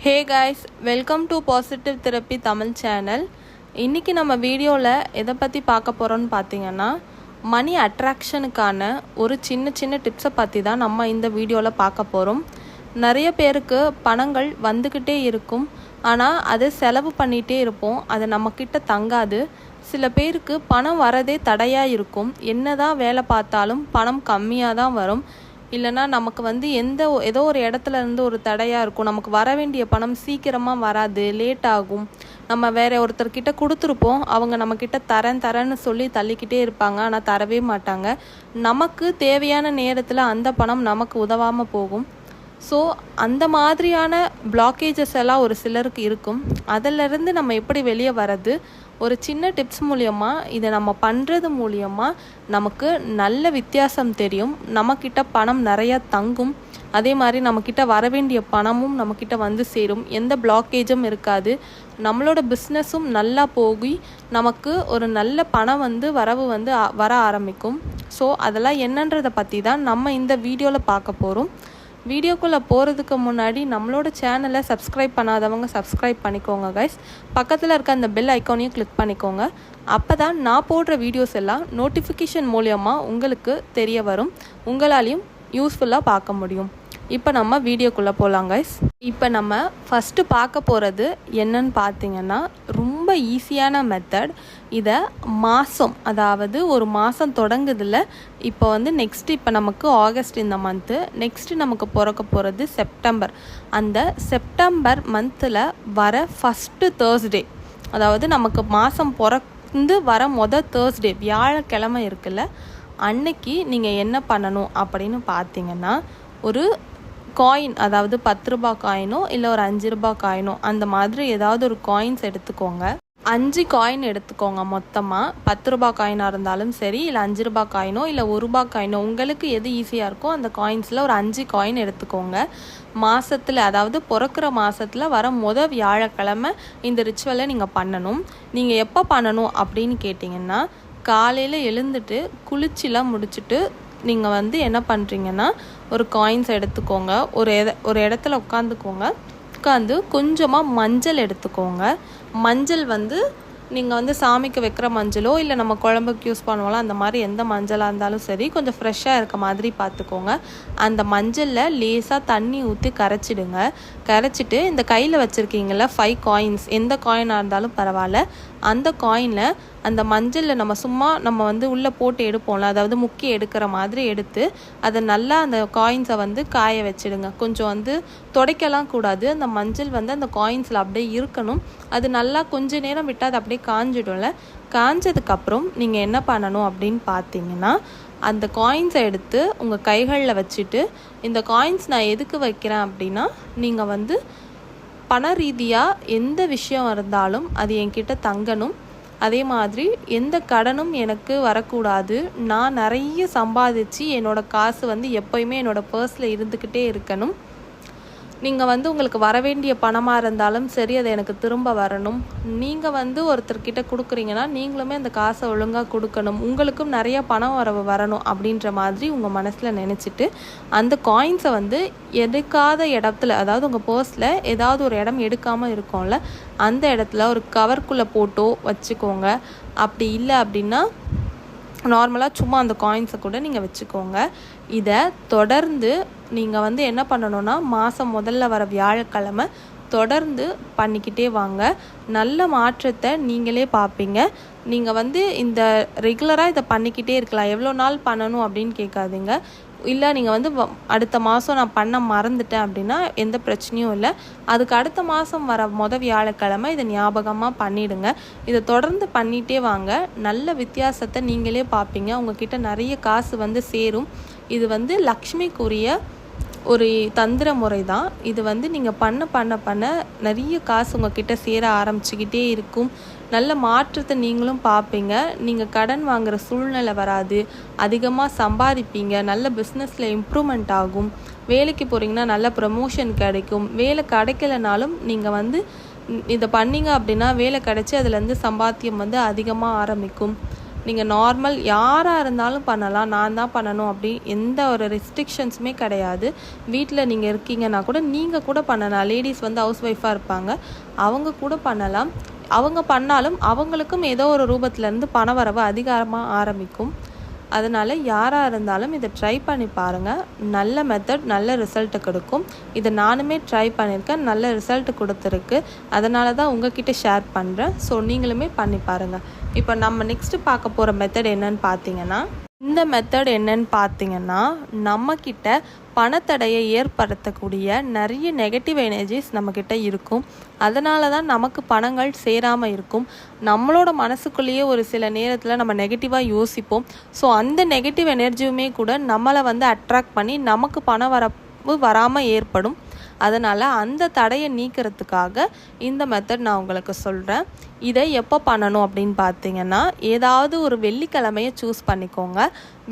Hey guys, welcome to positive therapy Tamil channel. இன்றைக்கி நம்ம வீடியோவில் எதை பற்றி பார்க்க போகிறோன்னு பார்த்தீங்கன்னா, மணி அட்ராக்ஷனுக்கான ஒரு சின்ன டிப்ஸை பற்றி தான் நம்ம இந்த வீடியோவில் பார்க்க போகிறோம். நிறைய பேருக்கு பணங்கள் வந்துக்கிட்டே இருக்கும், ஆனால் அதை செலவு பண்ணிகிட்டே இருப்போம், அது நம்மக்கிட்ட தங்காது. சில பேருக்கு பணம் வரதே தடையாக இருக்கும், என்ன தான் வேலை பார்த்தாலும் பணம் கம்மியாக தான் வரும். இல்லைனா நமக்கு ஏதோ ஒரு இடத்துல இருந்து ஒரு தடையாக இருக்கும், நமக்கு வர வேண்டிய பணம் சீக்கிரமாக வராது, லேட் ஆகும். நம்ம வேறு ஒருத்தர்கிட்ட கொடுத்துருப்போம், அவங்க நம்மக்கிட்ட தரேன்னு சொல்லி தள்ளிக்கிட்டே இருப்பாங்க, ஆனால் தரவே மாட்டாங்க. நமக்கு தேவையான நேரத்தில் அந்த பணம் நமக்கு உதவாமல் போகும். ஸோ அந்த மாதிரியான பிளாக்கேஜஸ் எல்லாம் ஒரு சிலருக்கு இருக்கும். அதிலிருந்து நம்ம எப்படி வெளியே வர்றது, ஒரு சின்ன டிப்ஸ் மூலியமாக இதை நம்ம பண்ணுறது மூலியமாக நமக்கு நல்ல வித்தியாசம் தெரியும். நம்மக்கிட்ட பணம் நிறையா தங்கும், அதே மாதிரி நம்மக்கிட்ட வர வேண்டிய பணமும் நம்மக்கிட்ட வந்து சேரும், எந்த பிளாக்கேஜும் இருக்காது. நம்மளோட பிஸ்னஸும் நல்லா போகி நமக்கு ஒரு நல்ல பணம் வரவு வர ஆரம்பிக்கும். ஸோ அதெல்லாம் என்னன்றதை பற்றி தான் நம்ம இந்த வீடியோவில் பார்க்க போகிறோம். வீடியோக்குள்ளே போகிறதுக்கு முன்னாடி நம்மளோட சேனலை சப்ஸ்கிரைப் பண்ணாதவங்க சப்ஸ்கிரைப் பண்ணிக்கோங்க கைஸ். பக்கத்தில் இருக்க அந்த பெல் ஐக்கானையும் கிளிக் பண்ணிக்கோங்க. அப்போ தான் நான் போடுற வீடியோஸ் எல்லாம் நோட்டிஃபிகேஷன் மூலியமாக உங்களுக்கு தெரிய வரும், உங்களாலையும் யூஸ்ஃபுல்லாக பார்க்க முடியும். இப்போ நம்ம வீடியோக்குள்ளே போகலாம் கைஸ். இப்போ நம்ம ஃபஸ்ட்டு பார்க்க போகிறது என்னன்னு பார்த்தீங்கன்னா, ரொம்ப ஈஸியான மெத்தட். இதை அதாவது ஒரு மாதம் தொடங்குதில்ல. இப்போ நெக்ஸ்ட்டு இப்போ நமக்கு ஆகஸ்ட் இந்த மந்த்து, நெக்ஸ்ட்டு நமக்கு பிறக்க போகிறது செப்டம்பர். அந்த செப்டம்பர் மந்தில் வர ஃபஸ்ட்டு தேர்ஸ்டே, அதாவது நமக்கு மாதம் பிறந்து வர தேர்ஸ்டே வியாழக்கிழமை இருக்குல்ல, அன்னைக்கு நீங்கள் என்ன பண்ணணும் அப்படின்னு பார்த்தீங்கன்னா, ஒரு காயின், அதாவது 10 ரூபா காயினோ இல்லை ஒரு 5 ரூபா காயினோ, அந்த மாதிரி ஏதாவது ஒரு காயின்ஸ் எடுத்துக்கோங்க. 5 காயின் எடுத்துக்கோங்க மொத்தமாக. 10 ரூபா காயினாக இருந்தாலும் சரி, இல்லை 5 ரூபா காயினோ இல்லை 1 ரூபா காயினோ, உங்களுக்கு எது ஈஸியாக இருக்கோ அந்த காயின்ஸில் ஒரு 5 காயின் எடுத்துக்கோங்க. மாதத்தில், அதாவது பிறக்கிற மாதத்தில் வர வியாழக்கிழமை இந்த ரிச்சுவலை நீங்கள் பண்ணணும். நீங்கள் எப்போ பண்ணணும் அப்படின்னு கேட்டிங்கன்னா, காலையில் எழுந்துட்டு குளிச்சுலாம் முடிச்சுட்டு நீங்கள் என்ன பண்ணுறீங்கன்னா, ஒரு காயின்ஸ் எடுத்துக்கோங்க. ஒரு இடத்துல உட்காந்து கொஞ்சமாக மஞ்சள் எடுத்துக்கோங்க. மஞ்சள் நீங்கள் சாமிக்கு வைக்கிற மஞ்சளோ இல்லை நம்ம குழம்புக்கு யூஸ் பண்ணுவோம்ல, அந்த மாதிரி எந்த மஞ்சளாக இருந்தாலும் சரி, கொஞ்சம் ஃப்ரெஷ்ஷாக இருக்க மாதிரி பார்த்துக்கோங்க. அந்த மஞ்சளில் லேசாக தண்ணி ஊற்றி கரைச்சிட்டு இந்த கையில் வச்சுருக்கீங்கள 5 காயின்ஸ், எந்த காயினாக இருந்தாலும் பரவாயில்ல, அந்த காயினில் அந்த மஞ்சளில் நம்ம உள்ளே போட்டு எடுப்போம்ல, அதாவது முக்கி எடுக்கிற மாதிரி எடுத்து அதை நல்லா அந்த காயின்ஸை காய வச்சிடுங்க. கொஞ்சம் துடைக்கலாம் கூடாது, அந்த மஞ்சள் அந்த காயின்ஸில் அப்படியே இருக்கணும். அது நல்லா கொஞ்ச நேரம் விட்டால் அது அப்படியே காஞ்சிடும்ல. காஞ்சதுக்கப்புறம் நீங்கள் என்ன பண்ணணும் அப்படின்னு பார்த்தீங்கன்னா, அந்த காயின்ஸை எடுத்து உங்கள் கைகளில் வச்சுட்டு, இந்த காயின்ஸ் நான் எதுக்கு வைக்கிறேன் அப்படின்னா, நீங்கள் பண ரீதியாக எந்த விஷயம் இருந்தாலும் அது என்கிட்ட தங்கணும், அதே மாதிரி எந்த கடனும் எனக்கு வரக்கூடாது, நான் நிறைய சம்பாதிச்சு என்னோடய காசு எப்போயுமே என்னோடய பர்ஸில் இருந்துக்கிட்டே இருக்கணும். நீங்கள் உங்களுக்கு வர வேண்டிய பணமாக இருந்தாலும் சரி, அது எனக்கு திரும்ப வரணும். நீங்கள் ஒருத்தர்கிட்ட கொடுக்குறீங்கன்னா நீங்களுமே அந்த காசை ஒழுங்காக கொடுக்கணும், உங்களுக்கும் நிறைய பணம் வரணும் அப்படின்ற மாதிரி உங்கள் மனசில் நினச்சிட்டு அந்த காயின்ஸை எடுக்காத இடத்துல, அதாவது உங்கள் பர்ஸில் ஏதாவது ஒரு இடம் எடுக்காமல் இருக்கும்ல, அந்த இடத்துல ஒரு கவர்க்குள்ளே போட்டோ வச்சுக்கோங்க. அப்படி இல்லை அப்படின்னா நார்மலாக சும்மா அந்த காயின்ஸை கூட நீங்கள் வச்சுக்கோங்க. இதை தொடர்ந்து நீங்கள் என்ன பண்ணணுன்னா, மாதம் முதல்ல வர வியாழக்கிழமை தொடர்ந்து பண்ணிக்கிட்டே வாங்க. நல்ல மாற்றத்தை நீங்களே பார்ப்பீங்க. நீங்கள் இந்த ரெகுலராக இதை பண்ணிக்கிட்டே இருக்கலாம். எவ்வளோ நாள் பண்ணணும் அப்படின்னு கேட்காதீங்க. இல்லை நீங்கள் அடுத்த மாதம் நான் பண்ண மறந்துட்டேன் அப்படின்னா எந்த பிரச்சனையும் இல்லை. அதுக்கு அடுத்த மாதம் வர வியாழக்கிழமை இதை ஞாபகமாக பண்ணிவிடுங்க. இதை தொடர்ந்து பண்ணிகிட்டே வாங்க. நல்ல வித்தியாசத்தை நீங்களே பார்ப்பீங்க. உங்ககிட்ட நிறைய காசு சேரும். இது லக்ஷ்மிக்குரிய ஒரு தந்திர முறை தான். இது நீங்கள் பண்ண நிறைய காசு உங்ககிட்ட சேர ஆரம்பிச்சுக்கிட்டே இருக்கும். நல்ல மாற்றத்தை நீங்களும் பார்ப்பீங்க. நீங்கள் கடன் வாங்குகிற சூழ்நிலை வராது, அதிகமாக சம்பாதிப்பீங்க, நல்ல பிஸ்னஸில் இம்ப்ரூவ்மெண்ட் ஆகும். வேலைக்கு போகிறீங்கன்னா நல்ல ப்ரமோஷன் கிடைக்கும். வேலை கிடைக்கலனாலும் நீங்கள் இதை பண்ணிங்க அப்படின்னா வேலை கிடைச்சி அதுலேருந்து சம்பாத்தியம் அதிகமாக ஆரம்பிக்கும். நீங்கள் நார்மல் யாராக இருந்தாலும் பண்ணலாம், நான் தான் பண்ணணும் அப்படி எந்த ஒரு ரெஸ்ட்ரிக்ஷன்ஸுமே கிடையாது. வீட்டில் நீங்கள் இருக்கீங்கன்னா கூட நீங்கள் கூட பண்ணலாம். லேடிஸ் வந்து ஹவுஸ் ஒய்ஃபாக இருப்பாங்க, அவங்க கூட பண்ணலாம். அவங்க பண்ணாலும் அவங்களுக்கும் ஏதோ ஒரு ரூபத்துலேருந்து பண வரவு அதிகமாக ஆரம்பிக்கும். அதனால் யாராக இருந்தாலும் இதை ட்ரை பண்ணி பாருங்கள். நல்ல மெத்தட், நல்ல ரிசல்ட்டு கொடுக்கும். இதை நானுமே ட்ரை பண்ணியிருக்கேன், நல்ல ரிசல்ட் கொடுத்துருக்கு. அதனால தான் உங்ககிட்ட ஷேர் பண்ணுறேன். ஸோ நீங்களுமே பண்ணி பாருங்கள். இப்போ நம்ம நெக்ஸ்ட்டு பார்க்க போகிற மெத்தட் என்னன்னு பார்த்தீங்கன்னா, இந்த மெத்தட் என்னன்னு பார்த்தீங்கன்னா, நம்மக்கிட்ட பணத்தடையை ஏற்படுத்தக்கூடிய நிறைய நெகட்டிவ் எனர்ஜிஸ் நம்மக்கிட்ட இருக்கும். அதனால தான் நமக்கு பணங்கள் சேராமல் இருக்கும். நம்மளோட மனசுக்குள்ளேயே ஒரு சில நேரத்தில் நம்ம நெகட்டிவாக யோசிப்போம். ஸோ அந்த நெகட்டிவ் எனர்ஜியுமே கூட நம்மளை வந்து அட்ராக்ட் பண்ணி நமக்கு பண வரவு வராமல் ஏற்படும். அதனால் அந்த தடையை நீக்கிறதுக்காக இந்த மெத்தட் நான் உங்களுக்கு சொல்கிறேன். இதை எப்போ பண்ணணும் அப்படின்னு பார்த்தீங்கன்னா, ஏதாவது ஒரு வெள்ளிக்கிழமையை சூஸ் பண்ணிக்கோங்க.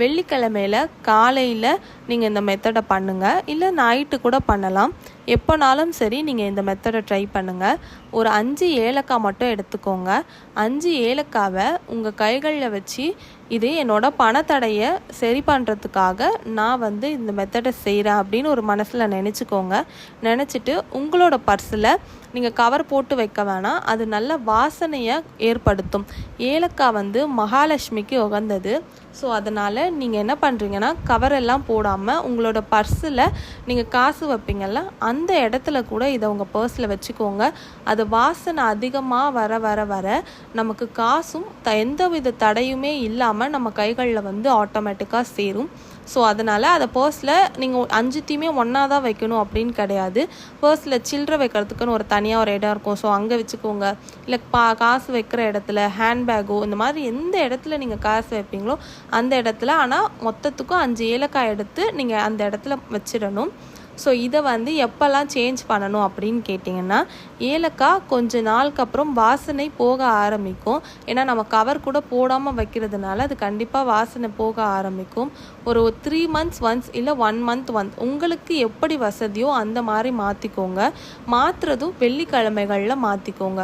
வெள்ளிக்கிழமையில் காலையில் நீங்கள் இந்த மெத்தடை பண்ணுங்கள், இல்லை நைட்டு கூட பண்ணலாம். எப்போனாலும் சரி நீங்கள் இந்த மெத்தடை ட்ரை பண்ணுங்கள். ஒரு 5 ஏலக்காய் மட்டும் எடுத்துக்கோங்க. 5 ஏலக்காவை உங்கள் கைகளில் வச்சு, இது என்னோட பணத்தடையை சரி பண்ணுறதுக்காக நான் வந்து இந்த மெத்தடை செய்கிறேன் அப்படின்னு ஒரு மனசில் நினச்சிக்கோங்க. நினச்சிட்டு உங்களோட பர்ஸில் நீங்கள் கவர் போட்டு வைக்க வேணாம், அது நல்ல வாசனையை ஏற்படுத்தும். ஏலக்காய் வந்து மகாலட்சுமிக்கு உகந்தது. ஸோ அதனால் நீங்கள் என்ன பண்ணுறீங்கன்னா, கவரெல்லாம் போடாமல் உங்களோட பர்ஸில் நீங்கள் காசு வைப்பீங்கள்ல, அந்த இடத்துல கூட இதை உங்கள் பர்ஸில் வச்சுக்கோங்க. அது வாசனை அதிகமாக வர வர வர நமக்கு காசும் எந்த வித தடையுமே இல்லாமல் நம்ம கைகளில் வந்து ஆட்டோமேட்டிக்காக சேரும். ஸோ அதனால் அதை பர்ஸில் நீங்கள் 5த்தையுமே ஒன்றா தான் வைக்கணும் அப்படின்னு கிடையாது. பர்ஸில் சில்லறை வைக்கிறதுக்குன்னு ஒரு தனியாக ஒரு இடம் இருக்கும். ஸோ அங்கே வச்சுக்கோங்க. இல்லை காசு வைக்கிற இடத்துல, ஹேண்ட்பேக்கோ, இந்த மாதிரி எந்த இடத்துல நீங்கள் காசு வைப்பீங்களோ அந்த இடத்துல, ஆனால் மொத்தத்துக்கும் 5 ஏலக்காய் எடுத்து நீங்கள் அந்த இடத்துல வச்சிடணும். ஸோ இதை வந்து எப்போல்லாம் சேஞ்ச் பண்ணணும் அப்படின்னு கேட்டிங்கன்னா, ஏலக்காய் கொஞ்ச நாளுக்கு அப்புறம் வாசனை போக ஆரம்பிக்கும். ஏன்னா நம்ம கவர் கூட போடாமல் வைக்கிறதுனால அது கண்டிப்பாக வாசனை போக ஆரம்பிக்கும். ஒரு 3 months ஒன்ஸ் இல்லை 1 month ஒன்ஸ் உங்களுக்கு எப்படி வசதியோ அந்த மாதிரி மாற்றிக்கோங்க. மாற்றுறதும் வெள்ளிக்கிழமைகளில் மாற்றிக்கோங்க.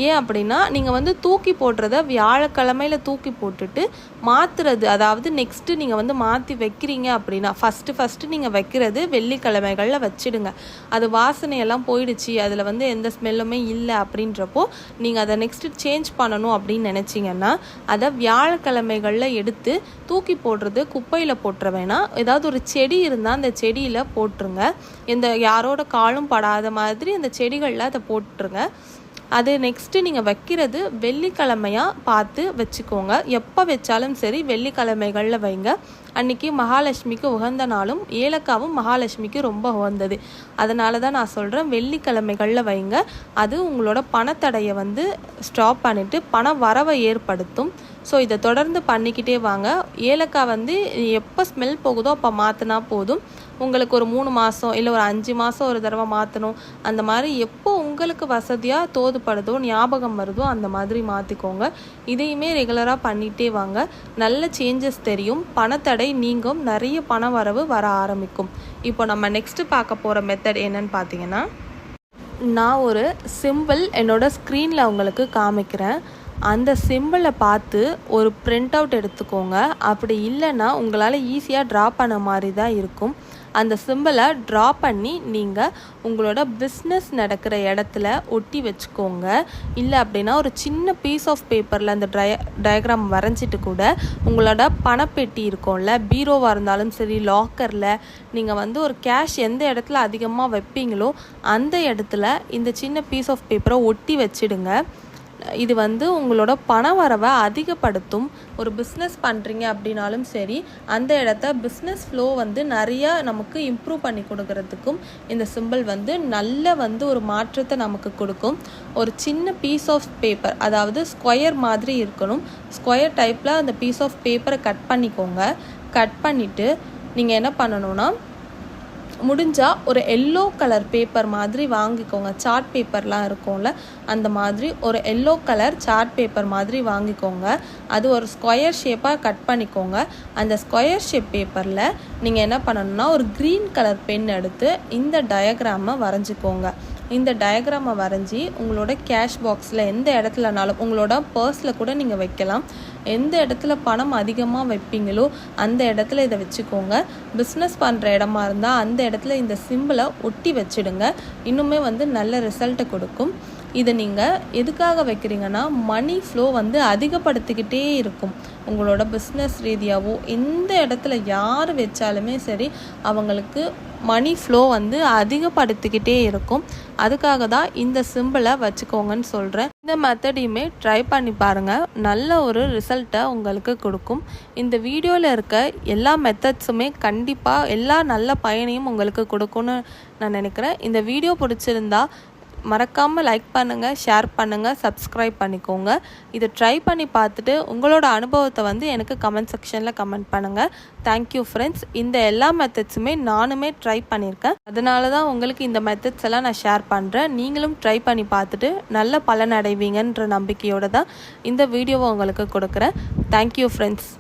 ஏன் அப்படின்னா, நீங்கள் வந்து தூக்கி போடுறத வியாழக்கிழமையில் தூக்கி போட்டுட்டு மாற்றுறது, அதாவது நெக்ஸ்ட்டு நீங்கள் வந்து மாற்றி வைக்கிறீங்க அப்படின்னா, ஃபஸ்ட்டு நீங்கள் வைக்கிறது வெள்ளிக்கிழமைகளில் வச்சிடுங்க. அது வாசனையெல்லாம் போயிடுச்சு, அதில் வந்து எந்த ஸ்மெல்லுமே இல்லை அப்படின்றப்போ நீங்கள் அதை நெக்ஸ்ட்டு சேஞ்ச் பண்ணணும் அப்படின்னு நினச்சிங்கன்னா, அதை வியாழக்கிழமைகளில் எடுத்து தூக்கி போடுறது குப்பையில் போட்டுற வேணாம். ஏதாவது ஒரு செடி இருந்தால் அந்த செடியில் போட்டுருங்க. யாரோட காலும் படாத மாதிரி அந்த செடிகளில் அதை போட்டுருங்க. அது நெக்ஸ்ட்டு நீங்கள் வைக்கிறது வெள்ளிக்கிழமையாக பார்த்து வச்சுக்கோங்க. எப்போ வச்சாலும் சரி வெள்ளிக்கிழமைகளில் வைங்க. அன்றைக்கி மகாலட்சுமிக்கு உகந்த நாளும், ஏலக்காவும் மகாலட்சுமிக்கு ரொம்ப உகந்தது. அதனால தான் நான் சொல்கிறேன், வெள்ளிக்கிழமைகளில் வைங்க. அது உங்களோட பணத்தடையை வந்து ஸ்டாப் பண்ணிவிட்டு பண வரவை ஏற்படுத்தும். ஸோ இதை தொடர்ந்து பண்ணிக்கிட்டே வாங்க. ஏலக்காய் வந்து எப்போ ஸ்மெல் போகுதோ அப்போ மாற்றினா போதும். உங்களுக்கு ஒரு 3 மாதம் இல்லை ஒரு 5 மாதம் ஒரு தடவை மாற்றணும். அந்த மாதிரி எப்போ உங்களுக்கு வசதியாக தோதுப்படுதோ, ஞாபகம் வருதோ அந்த மாதிரி மாற்றிக்கோங்க. இதையுமே ரெகுலராக பண்ணிகிட்டே வாங்க. நல்ல சேஞ்சஸ் தெரியும். பணத்தடை நீங்கும், நிறைய பண வரவு வர ஆரம்பிக்கும். இப்போ நம்ம நெக்ஸ்ட்டு பார்க்க போகிற மெத்தட் என்னன்னு பார்த்தீங்கன்னா, நான் ஒரு சிம்பிள் என்னோட ஸ்க்ரீனில் உங்களுக்கு காமிக்கிறேன். அந்த சிம்பிளை பார்த்து ஒரு பிரிண்ட் அவுட் எடுத்துக்கோங்க. அப்படி இல்லைன்னா உங்களால் ஈஸியாக ட்ரா பண்ண மாதிரி தான் இருக்கும். அந்த சிம்பிளை ட்ரா பண்ணி நீங்கள் உங்களோட பிஸ்னஸ் நடக்கிற இடத்துல ஒட்டி வச்சுக்கோங்க. இல்லை அப்படின்னா ஒரு சின்ன பீஸ் ஆஃப் பேப்பரில் அந்த டயக்ராம் வரைஞ்சிட்டு கூட உங்களோட பணப்பெட்டி இருக்கும்ல, பீரோவாக இருந்தாலும் சரி, லாக்கரில் நீங்கள் வந்து ஒரு கேஷ் எந்த இடத்துல அதிகமாக வைப்பீங்களோ அந்த இடத்துல இந்த சின்ன பீஸ் ஆஃப் பேப்பரை ஒட்டி வச்சிடுங்க. இது வந்து உங்களோட பண வரவை அதிகப்படுத்தும். ஒரு பிஸ்னஸ் பண்ணுறீங்க அப்படின்னாலும் சரி, அந்த இடத்த பிஸ்னஸ் ஃப்ளோ வந்து நிறையா நமக்கு இம்ப்ரூவ் பண்ணி கொடுக்கறதுக்கும் இந்த சிம்பிள் வந்து நல்ல வந்து ஒரு மாற்றத்தை நமக்கு கொடுக்கும். ஒரு சின்ன பீஸ் ஆஃப் பேப்பர், அதாவது ஸ்கொயர் மாதிரி இருக்கணும். ஸ்கொயர் டைப்பில் அந்த பீஸ் ஆஃப் பேப்பரை கட் பண்ணிக்கோங்க. கட் பண்ணிவிட்டு நீங்கள் என்ன பண்ணணும்னா, முடிஞ்சால் ஒரு எல்லோ கலர் பேப்பர் மாதிரி வாங்கிக்கோங்க. சார்ட் பேப்பர்லாம் இருக்கும்ல, அந்த மாதிரி ஒரு எல்லோ கலர் சார்ட் பேப்பர் மாதிரி வாங்கிக்கோங்க. அது ஒரு ஸ்கொயர் ஷேப்பாக கட் பண்ணிக்கோங்க. அந்த ஸ்கொயர் ஷேப் பேப்பரில் நீங்கள் என்ன பண்ணணும்னா, ஒரு க்ரீன் கலர் பென் எடுத்து இந்த டயக்ராமை வரைஞ்சிக்கோங்க. இந்த டயக்ராமை வரைஞ்சி உங்களோட கேஷ் பாக்ஸில் எந்த இடத்துலனாலும், உங்களோட பர்ஸில் கூட நீங்கள் வைக்கலாம். எந்த இடத்துல பணம் அதிகமாக வைப்பீங்களோ அந்த இடத்துல இதை வச்சுக்கோங்க. பிஸ்னஸ் பண்ணுற இடமா இருந்தால் அந்த இடத்துல இந்த சிம்பிளை ஒட்டி வச்சுடுங்க. இன்னுமே நல்ல ரிசல்ட்டை கொடுக்கும். இதை நீங்கள் எதுக்காக வைக்கிறீங்கன்னா மணி ஃப்ளோ அதிகப்படுத்திக்கிட்டே இருக்கும். உங்களோட பிஸ்னஸ் ரீதியாகவோ எந்த இடத்துல யார் வச்சாலுமே சரி அவங்களுக்கு மணி ஃப்ளோ அதிகப்படுத்திக்கிட்டே இருக்கும். அதுக்காக தான் இந்த சிம்பிளை வச்சுக்கோங்கன்னு சொல்கிறேன். இந்த மெத்தடையுமே ட்ரை பண்ணி பாருங்கள், நல்ல ஒரு ரிசல்ட்டை உங்களுக்கு கொடுக்கும். இந்த வீடியோவில் இருக்க எல்லா மெத்தட்ஸுமே கண்டிப்பாக எல்லா நல்ல பயனையும் உங்களுக்கு கொடுக்கும்னு நான் நினைக்கிறேன். இந்த வீடியோ பிடிச்சிருந்தா மறக்காமல் லைக் பண்ணுங்கள், ஷேர் பண்ணுங்கள், சப்ஸ்கிரைப் பண்ணிக்கோங்க. இதை ட்ரை பண்ணி பார்த்துட்டு உங்களோட அனுபவத்தை எனக்கு கமெண்ட் செக்ஷனில் கமெண்ட் பண்ணுங்கள். Thank you friends. இந்த எல்லா மெத்தட்ஸுமே நானுமே ட்ரை பண்ணியிருக்கேன். அதனால தான் உங்களுக்கு இந்த மெத்தட்ஸ் எல்லாம் நான் ஷேர் பண்ணுறேன். நீங்களும் ட்ரை பண்ணி பார்த்துட்டு நல்ல பலன் அடைவீங்கன்ற நம்பிக்கையோடு தான் இந்த வீடியோவை உங்களுக்கு கொடுக்குறேன். Thank you friends.